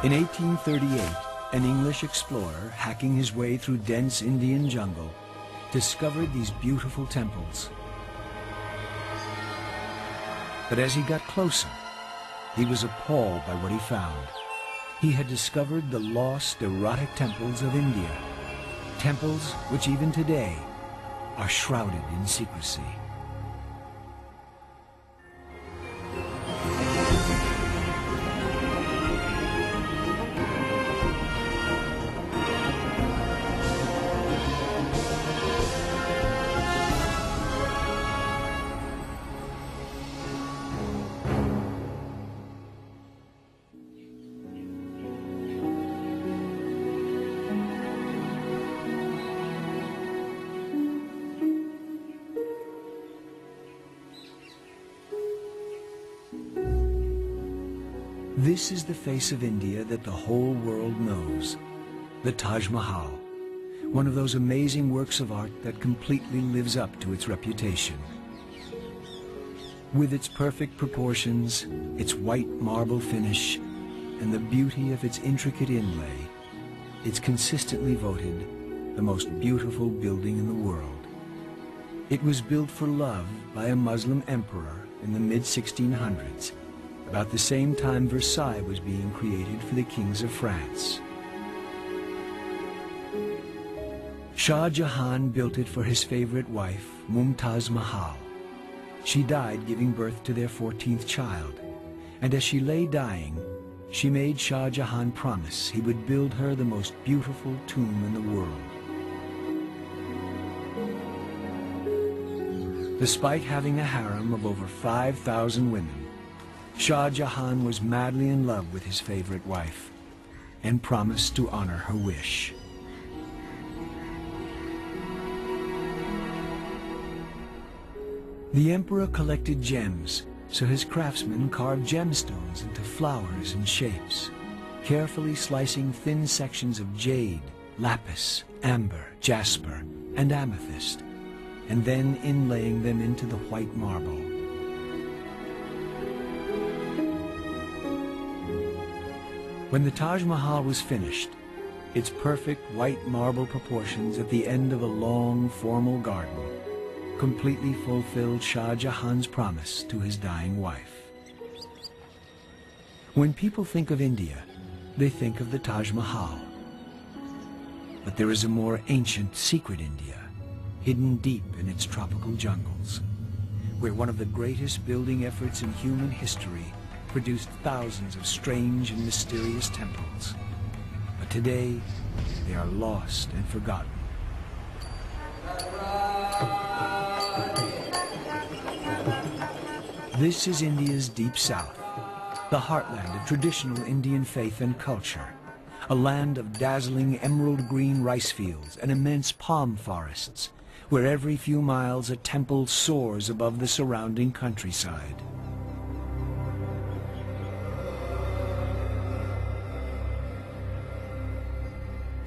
In 1838, an English explorer, hacking his way through dense Indian jungle, discovered these beautiful temples. But as he got closer, he was appalled by what he found. He had discovered the lost, erotic temples of India, temples which even today are shrouded in secrecy. This is the face of India that the whole world knows, the Taj Mahal, one of those amazing works of art that completely lives up to its reputation. With its perfect proportions, its white marble finish, and the beauty of its intricate inlay, it's consistently voted the most beautiful building in the world. It was built for love by a Muslim emperor in the mid-1600s, about the same time Versailles was being created for the kings of France. Shah Jahan built it for his favorite wife, Mumtaz Mahal. She died giving birth to their 14th child, and as she lay dying, she made Shah Jahan promise he would build her the most beautiful tomb in the world. Despite having a harem of over 5,000 women, Shah Jahan was madly in love with his favorite wife and promised to honor her wish. The emperor collected gems, so his craftsmen carved gemstones into flowers and shapes, carefully slicing thin sections of jade, lapis, amber, jasper, and amethyst, and then inlaying them into the white marble. When the Taj Mahal was finished, its perfect white marble proportions at the end of a long, formal garden completely fulfilled Shah Jahan's promise to his dying wife. When people think of India, they think of the Taj Mahal. But there is a more ancient, secret India, hidden deep in its tropical jungles, where one of the greatest building efforts in human history produced thousands of strange and mysterious temples. But today, they are lost and forgotten. This is India's deep south, the heartland of traditional Indian faith and culture, a land of dazzling emerald green rice fields and immense palm forests, where every few miles a temple soars above the surrounding countryside.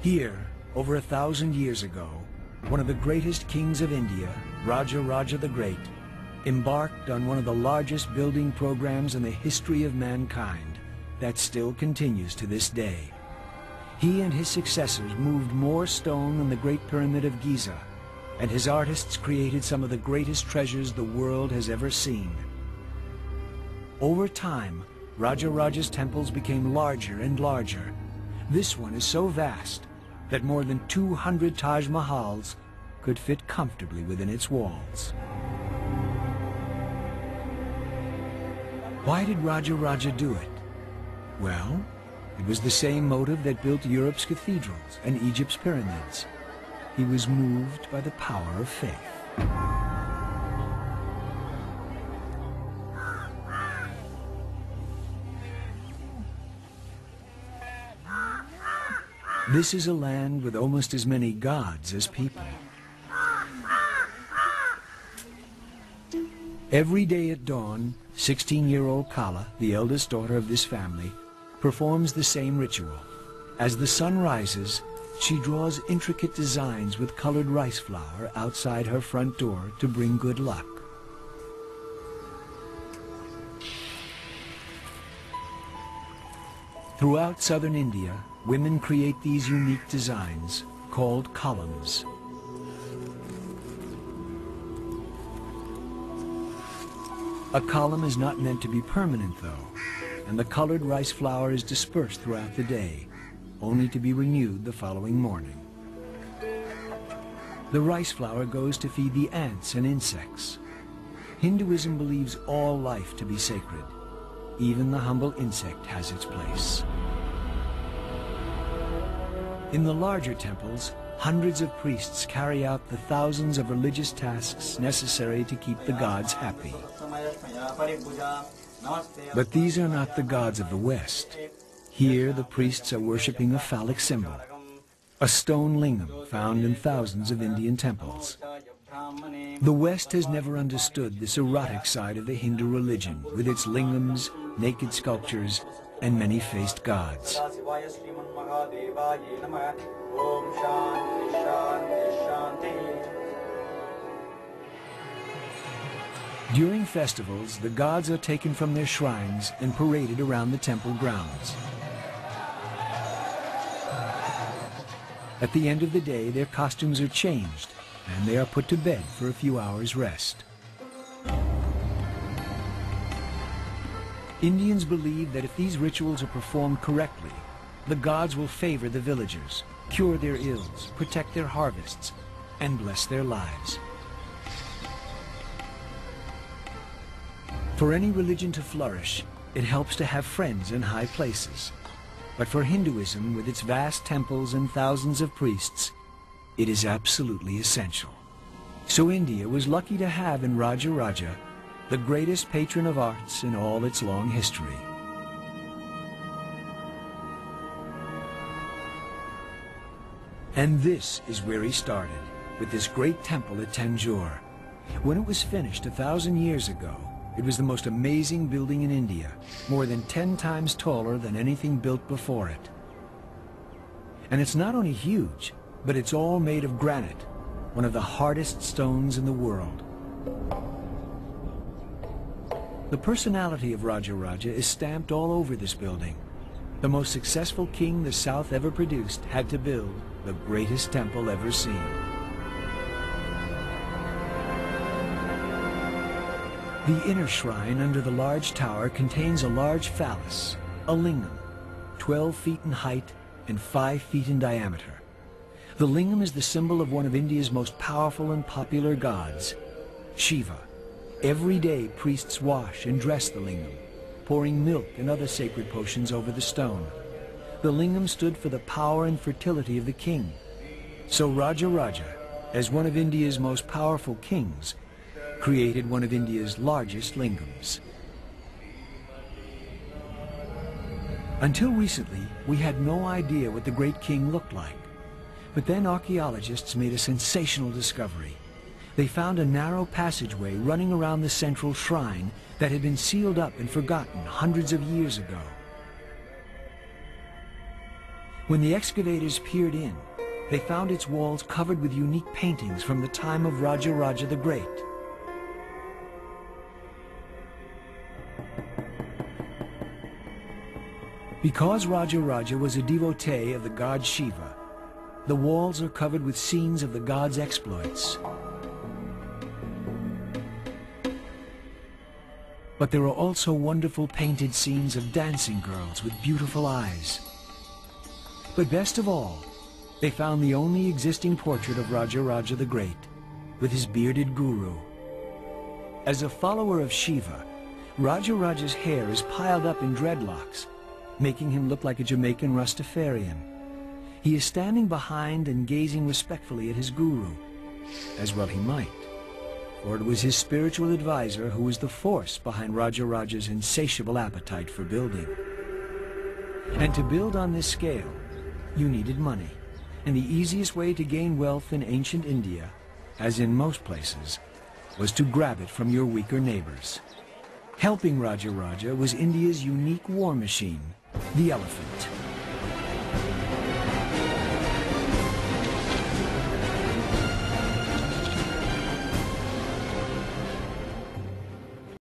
Here, over 1,000 years ago, one of the greatest kings of India, Raja the Great, embarked on one of the largest building programs in the history of mankind that still continues to this day. He and his successors moved more stone than the Great Pyramid of Giza, and his artists created some of the greatest treasures the world has ever seen. Over time, Raja's temples became larger and larger. This one is so vast that more than 200 Taj Mahals could fit comfortably within its walls. Why did Raja do it? Well, it was the same motive that built Europe's cathedrals and Egypt's pyramids. He was moved by the power of faith. This is a land with almost as many gods as people. Every day at dawn, 16-year-old Kala, the eldest daughter of this family, performs the same ritual. As the sun rises, she draws intricate designs with colored rice flour outside her front door to bring good luck. Throughout southern India, women create these unique designs called columns. A column is not meant to be permanent, though, and the colored rice flour is dispersed throughout the day, only to be renewed the following morning. The rice flour goes to feed the ants and insects. Hinduism believes all life to be sacred. Even the humble insect has its place. In the larger temples, hundreds of priests carry out the thousands of religious tasks necessary to keep the gods happy. But these are not the gods of the West. Here, the priests are worshipping a phallic symbol, a stone lingam found in thousands of Indian temples. The West has never understood this erotic side of the Hindu religion, with its lingams, naked sculptures, and many-faced gods. During festivals, the gods are taken from their shrines and paraded around the temple grounds. At the end of the day, their costumes are changed, and they are put to bed for a few hours' rest. Indians believe that if these rituals are performed correctly, the gods will favor the villagers, cure their ills, protect their harvests, and bless their lives. For any religion to flourish, it helps to have friends in high places. But for Hinduism, with its vast temples and thousands of priests, it is absolutely essential. So India was lucky to have in Raja Raja the greatest patron of arts in all its long history. And this is where he started, with this great temple at Tanjore. When it was finished 1,000 years ago, it was the most amazing building in India, more than 10 times taller than anything built before it. And it's not only huge, but it's all made of granite, one of the hardest stones in the world. The personality of Raja Raja is stamped all over this building. The most successful king the South ever produced had to build the greatest temple ever seen. The inner shrine under the large tower contains a large phallus, a lingam, 12 feet in height and 5 feet in diameter. The lingam is the symbol of one of India's most powerful and popular gods, Shiva. Every day, priests wash and dress the lingam, pouring milk and other sacred potions over the stone. The lingam stood for the power and fertility of the king. So Raja Raja, as one of India's most powerful kings, created one of India's largest lingams. Until recently, we had no idea what the great king looked like. But then archaeologists made a sensational discovery. They found a narrow passageway running around the central shrine that had been sealed up and forgotten hundreds of years ago. When the excavators peered in, they found its walls covered with unique paintings from the time of Raja Raja the Great. Because Raja Raja was a devotee of the god Shiva, the walls are covered with scenes of the god's exploits. But there are also wonderful painted scenes of dancing girls with beautiful eyes. But best of all, they found the only existing portrait of Raja Raja the Great, with his bearded guru. As a follower of Shiva, Raja Raja's hair is piled up in dreadlocks, making him look like a Jamaican Rastafarian. He is standing behind and gazing respectfully at his guru, as well he might, for it was his spiritual advisor who was the force behind Raja Raja's insatiable appetite for building. And to build on this scale, you needed money, and the easiest way to gain wealth in ancient India, as in most places, was to grab it from your weaker neighbors. Helping Raja Raja was India's unique war machine, the elephant.